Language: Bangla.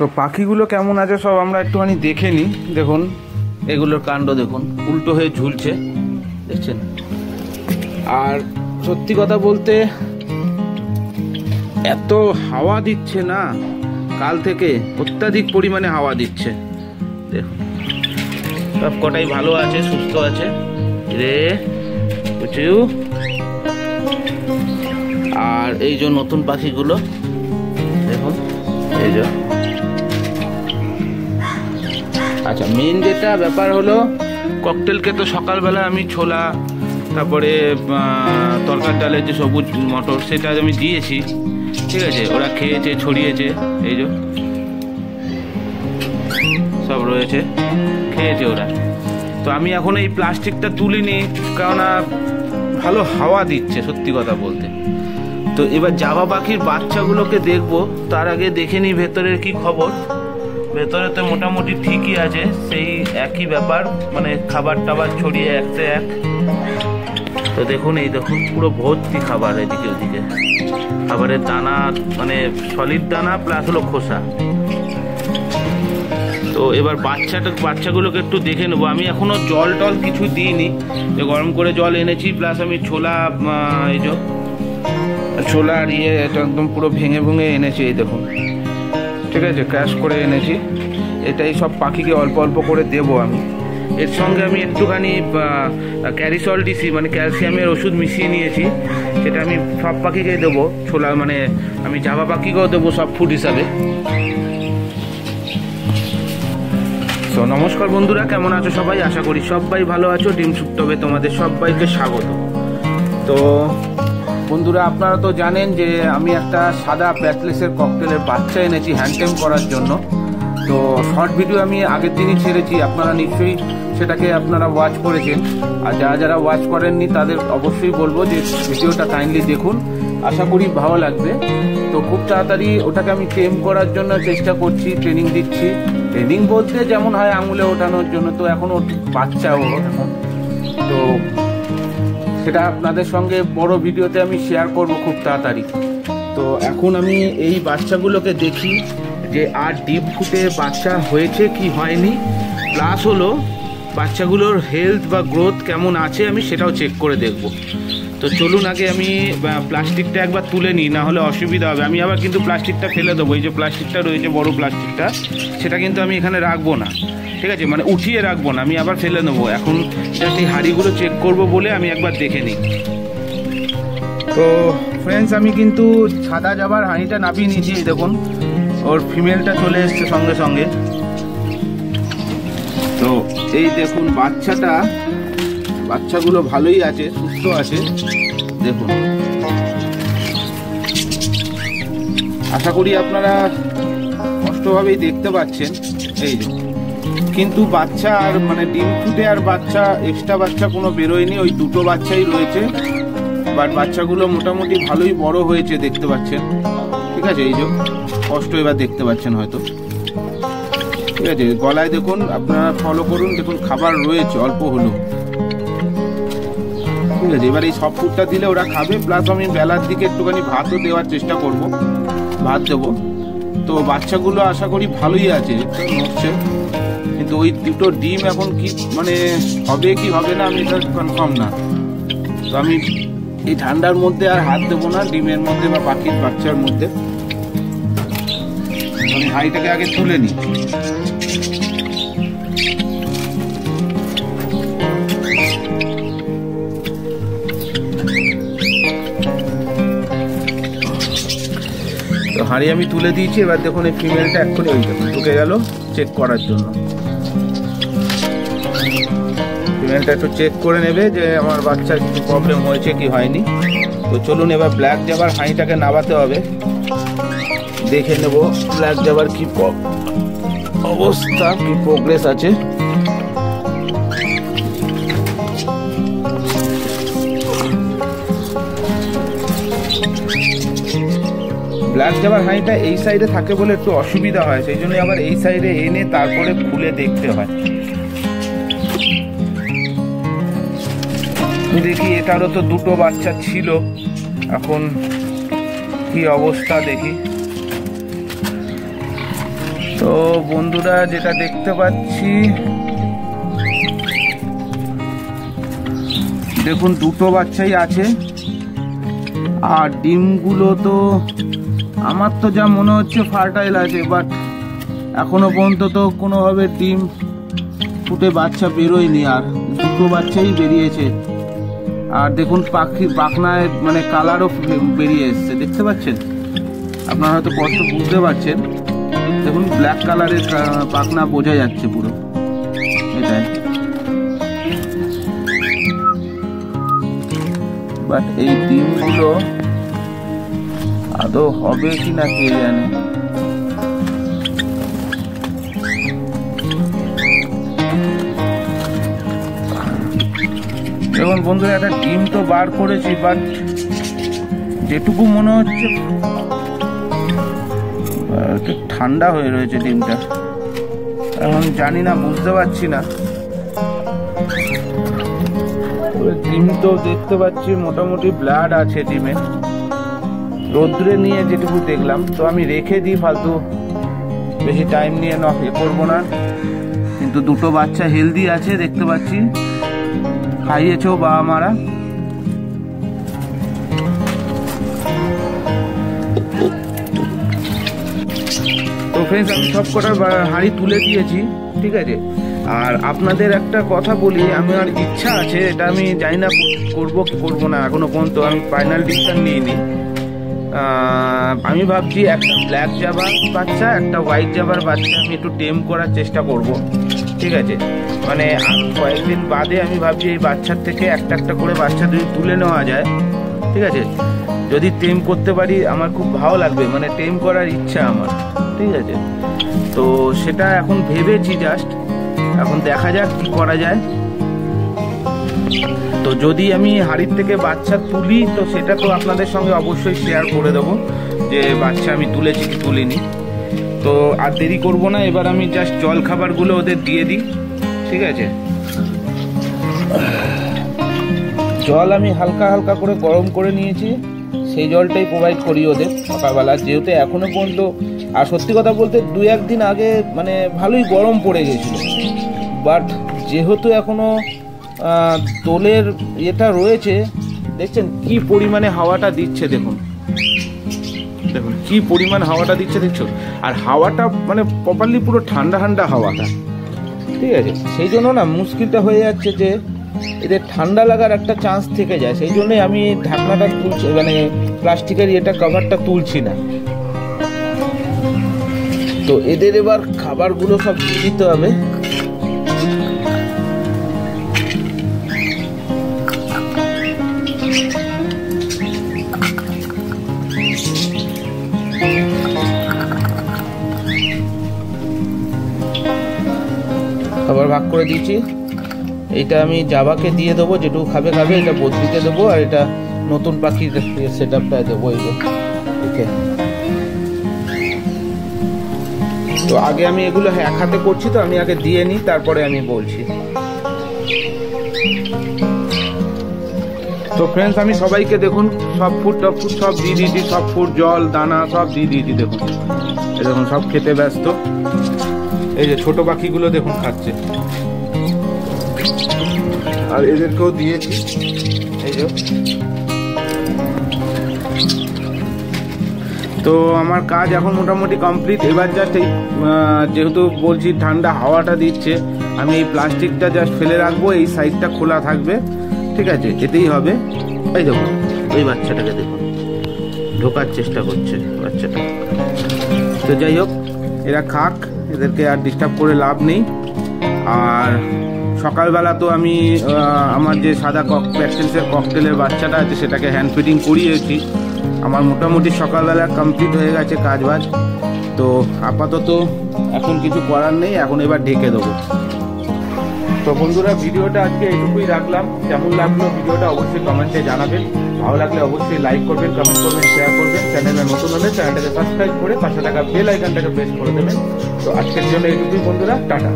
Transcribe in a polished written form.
তো পাখিগুলো কেমন আছে সব আমরা একটুখানি দেখে নিই। দেখুন এগুলোর কাণ্ড দেখুন, উল্টো হয়ে ঝুলছে, দেখছেন। আর সত্যি কথা বলতে এত হাওয়া দিচ্ছে না, কাল থেকে অত্যাধিক পরিমাণে হাওয়া দিচ্ছে। দেখুন সব কটাই ভালো আছে, সুস্থ আছে রে বুঝু। আর এই যে নতুন পাখিগুলো দেখুন, এই যে। আচ্ছা, মেন যেটা ব্যাপার হলো, ককটেলকে তো সকালবেলা আমি ছোলা, তারপরে তরকার ডালের যে সবুজ মটর, সেটা আমি দিয়েছি, ঠিক আছে। ওরা খেয়েছে, ছড়িয়েছে, এই যে সব রয়েছে, খেয়েছে ওরা। তো আমি এখন এই প্লাস্টিকটা তুলিনি, কেননা ভালো হাওয়া দিচ্ছে সত্যি কথা বলতে। তো এবার জাভা পাখির বাচ্চাগুলোকে দেখবো, তার আগে দেখে নিই ভেতরের কি খবর। ভেতরে তো মোটামুটি ঠিকই আছে, সেই একই ব্যাপার, মানে খাবার টাবার ছড়িয়ে একতে এক। তো দেখুন, এই দেখুন পুরো ভর্তি খাবার, এদিকে ওদিকে খাবারের দানা, সলিড দানা প্লাস হলো খোসা। তো এবার বাচ্চাগুলোকে একটু দেখে নেবো। আমি এখনো জল টল কিছু দিইনি, যে গরম করে জল এনেছি, প্লাস আমি ছোলা, এই যে ছোলা আর এটা একদম পুরো ভেঙে ভেঙে এনেছি, এই দেখুন, ঠিক আছে, ক্র্যাশ করে এনেছি। এটাই সব পাখিকে অল্প অল্প করে দেবো আমি। এর সঙ্গে আমি একটুখানি ক্যারিসল ডিসি, ক্যালসিয়ামের ওষুধ মিশিয়ে নিয়েছি, সেটা আমি সব পাখিকে দেবো। ছোলা আমি জাভা পাখিকেও দেবো সব ফুড হিসাবে। তো নমস্কার বন্ধুরা, কেমন আছো সবাই? আশা করি সবাই ভালো আছো। ডিম সুপ্তবে তোমাদের সবাইকে স্বাগত। তো বন্ধুরা, আপনারা তো জানেন যে আমি একটা সাদা প্যাটলেসের ককটেলের বাচ্চা এনেছি হ্যান্ডটেম করার জন্য। তো শর্ট ভিডিও আমি আগের দিনই ছেড়েছি, আপনারা নিশ্চয়ই সেটাকে ওয়াচ করেছেন। আর যারা ওয়াচ করেননি তাদের অবশ্যই বলবো যে ভিডিওটা কাইন্ডলি দেখুন, আশা করি ভালো লাগবে। তো খুব তাড়াতাড়ি ওটাকে আমি টেম করার জন্য চেষ্টা করছি, ট্রেনিং দিচ্ছি। ট্রেনিং বলতে যেমন হয় আঙুলে ওঠানোর জন্য, তো এখন ওর বাচ্চা ও এখন, তো সেটা আপনাদের সঙ্গে বড় ভিডিওতে আমি শেয়ার করব খুব তাড়াতাড়ি। তো এখন আমি এই বাচ্চাগুলোকে দেখি যে আর ডিম ফুটে বাচ্চা হয়েছে কি হয়নি, প্লাস হলো বাচ্চাগুলোর হেলথ বা গ্রোথ কেমন আছে, আমি সেটাও চেক করে দেখব। তো চলুন আগে আমি প্লাস্টিকটা একবার তুলে নিই, না হলে অসুবিধা হবে। আমি আবার কিন্তু প্লাস্টিকটা ফেলে দেবো। এই যে প্লাস্টিকটা রয়েছে, বড় প্লাস্টিকটা, সেটা কিন্তু আমি এখানে রাখবো না, ঠিক আছে, উঠিয়ে রাখবো না, আমি আবার ফেলে নেবো। এখন জাস্ট এই হাঁড়িগুলো চেক করব বলে আমি একবার দেখে নিই। তো ফ্রেন্ডস, আমি কিন্তু সাদা জাভার হাঁড়িটা নাপিয়ে নিয়েছি। দেখুন ওর ফিমেলটা চলে এসছে সঙ্গে সঙ্গে। তো এই দেখুন বাচ্চাগুলো ভালোই আছে, সুস্থ আছে, দেখুন। আশা করি আপনারা স্পষ্টভাবেই দেখতে পাচ্ছেন। এই যে, কিন্তু বাচ্চা আর ডিম ফুটে আর বাচ্চা, এক্সট্রা বাচ্চা কোনো বেরোয়নি, ওই দুটো বাচ্চাই রয়েছে। বাট বাচ্চাগুলো মোটামুটি ভালোই বড় হয়েছে, দেখতে পাচ্ছেন, ঠিক আছে। এই যে স্পষ্ট এবার দেখতে পাচ্ছেন হয়তো, ঠিক আছে। গলায় দেখুন, আপনারা ফলো করুন, দেখুন খাবার রয়েছে অল্প হলো, ঠিক আছে। এবার এই সব ফুডটা দিলে ওরা খাবে, প্লাস আমি বেলার দিকে একটুখানি ভাতও দেওয়ার চেষ্টা করব, ভাত দেবো। তো বাচ্চাগুলো আশা করি ভালোই আছে, হচ্ছে। কিন্তু ওই দুটো ডিম এখন কি হবে কি হবে না, আমি এটা কনফার্ম না। তো আমি এই ঠান্ডার মধ্যে আর হাত দেবো না ডিমের মধ্যে বা পাখির বাচ্চার মধ্যে। আমি হাঁড়িটাকে আগে তুলে নিই। তো হাঁড়ি আমি তুলে দিয়েছি। এবার দেখুন এই ফিমেলটা এক্ষুনি ওই দেখুন ঢুকে গেল চেক করার জন্য। ফিমেলটা একটু চেক করে নেবে যে আমার বাচ্চার কিছু প্রবলেম হয়েছে কি হয়নি। তো চলুন এবার ব্ল্যাক জাভার হাঁড়িটাকে নামাতে হবে, দেখে নেব ব্ল্যাক জাভার কি অবস্থা, কি প্রোগ্রেস আছে। ব্ল্যাক জাভার হাঁড়িটা এই সাইডে থাকে বলে একটু অসুবিধা হয়, সেই জন্য আবার এই সাইডে এনে তারপরে খুলে দেখতে হয়। দেখি, এটারও তো দুটো বাচ্চা ছিল, এখন কি অবস্থা দেখি। তো বন্ধুরা যেটা দেখতে পাচ্ছি, দেখুন দুটো বাচ্চাই আছে। আর ডিমগুলো তো আমার তো যা মনে হচ্ছে ফার্টাইল আছে, বাট এখনো পর্যন্ত তো কোনোভাবে ডিম ফুটে বাচ্চা বেরোয়নি। আর দুটো বাচ্চাই বেরিয়েছে। আর দেখুন পাখনায় মানে কালারও বেরিয়ে এসছে, দেখতে পাচ্ছেন? আপনারা হয়তো স্পষ্ট বুঝতে পারছেন। দেখুন ব্ল্যাক কালারের পাখনা বোঝা যাচ্ছে পুরো, এটাই। বাট এই ডিমগুলো আদৌ হবে কিনা কে জানে। দেখুন বন্ধুরা, একটা ডিম তো বার করেছি, বাট যেটুকু মনে হচ্ছে একটু ঠান্ডা হয়ে রয়েছে ডিমটা। এখন জানি না, বুঝতে পারছি না। ডিম তো দেখতে পাচ্ছি মোটামুটি ব্লাড আছে ডিমে, রোদ্রে নিয়ে যেটুকু দেখলাম। তো আমি রেখে দিই, ফালতু বেশি টাইম নিয়ে করবো না। কিন্তু দুটো বাচ্চা হেলদি আছে দেখতে পাচ্ছি, খাইয়েছেও বাবা মারা। তো ফ্রেন্ডস, আমি সব কটা হাঁড়ি তুলে দিয়েছি, ঠিক আছে। আর আপনাদের একটা কথা বলি, আমার ইচ্ছা আছে, এটা আমি জানি না করবো কি করবো না, এখনো পর্যন্ত আমি ফাইনাল ডিসিশন নিইনি। আমি ভাবছি একটা ব্ল্যাক জাবার বাচ্চা, একটা হোয়াইট জাবার বাচ্চা আমি একটু টেম করার চেষ্টা করব, ঠিক আছে। মানে কয়েকদিন বাদে আমি ভাবছি এই বাচ্চার থেকে একটা একটা করে বাচ্চা যদি তুলে নেওয়া যায়, ঠিক আছে, যদি টেম করতে পারি আমার খুব ভালো লাগবে। মানে টেম করার ইচ্ছা আমার, ঠিক আছে। তো সেটা এখন ভেবেছি, জাস্ট এখন দেখা যাক কি করা যায়। তো যদি আমি হাড়ির থেকে বাচ্চা তুলি, তো সেটা তো আপনাদের সঙ্গে অবশ্যই শেয়ার করে দেবো যে বাচ্চা আমি তুলেছি কি তুলিনি। তো আর দেরি করবো না, এবার আমি জাস্ট জল খাবারগুলো ওদের দিয়ে দিই, ঠিক আছে। জল আমি হালকা হালকা করে গরম করে নিয়েছি, সেই জলটাই প্রোভাইড করি ওদের সকালবেলা, যেহেতু এখনো পর্যন্ত। আর সত্যি কথা বলতে 2-1 দিন আগে মানে ভালোই গরম পড়ে গেছিল, বাট যেহেতু এখনো দোলের এটা রয়েছে, দেখছেন কি পরিমাণে হাওয়াটা দিচ্ছে, দেখুন দেখুন কি পরিমাণ হাওয়াটা দিচ্ছে, দেখছো? আর হাওয়াটা মানে প্রপারলি পুরো ঠান্ডা ঠান্ডা হাওয়াটা, ঠিক আছে। সেই জন্য না মুশকিলটা হয়ে যাচ্ছে যে এদের ঠান্ডা লাগার একটা চান্স থেকে যায়, সেই জন্যই আমি ঢাকনাটা তুলছি, মানে প্লাস্টিকের এটা কভারটা তুলছি না। তো এদের এবার খাবারগুলো সব দিতে হবে। খাবার ভাগ করে দিয়েছি, এইটা আমি জাবাকে দিয়ে দেবো, যেটুকু খাবে খাবে, এটা বদ্রিকে দেবো, আর এটা নতুন পাখির সেট আপটা দেবো। ওকে, তো আগে আমি এগুলো এক হাতে করছি, তো আমি আগে দিয়ে নিই, তারপরে আমি বলছি। তো ফ্রেন্ডস, আমি সবাইকে দেখুন সব ফুড সব দিয়ে দিয়েছি, সব ফুড জল দানা সব দিয়ে দিয়েছি। দেখুন দেখুন সব খেতে ব্যস্ত। এই যে ছোট পাখিগুলো দেখুন খাচ্ছে, আর এদেরকেও দিয়েছি। এই যে, তো আমার কাজ এখন মোটামুটি কমপ্লিট। এবার জাস্ট এই যেহেতু বলছি ঠান্ডা হাওয়াটা দিচ্ছে, আমি এই প্লাস্টিকটা জাস্ট ফেলে রাখবো, এই সাইডটা খোলা থাকবে, ঠিক আছে, এতেই হবে। এই দেখুন ওই বাচ্চাটাকে দেখুন ঢোকার চেষ্টা করছে বাচ্চাটা। তো যাই হোক, এরা খাক, এদেরকে আর ডিস্টার্ব করে লাভ নেই। আর সকালবেলা তো আমি আমার যে সাদা প্যাক্সেলসের ককটেলের বাচ্চাটা আছে সেটাকে হ্যান্ড ফিডিং করিয়েছি। আমার মোটামুটি সকালবেলা কমপ্লিট হয়ে গেছে কাজ বাজ। তো আপাতত এখন কিছু করার নেই, এখন এবার ঢেকে দেবো। তো বন্ধুরা, ভিডিওটা আজকে এইটুকুই রাখলাম। কেমন লাগলো ভিডিওটা অবশ্যই কমেন্টে জানাবেন। ভালো লাগলে অবশ্যই লাইক করবেন, কমেন্ট করবেন, শেয়ার করবেন। চ্যানেলে নতুন হলে চ্যানেলটাকে সাবস্ক্রাইব করে পাশে থাকা বেল আইকনটাকে প্রেস করে দেবেন। তো আজকের জন্য এইটুকুই বন্ধুরা, টাটা।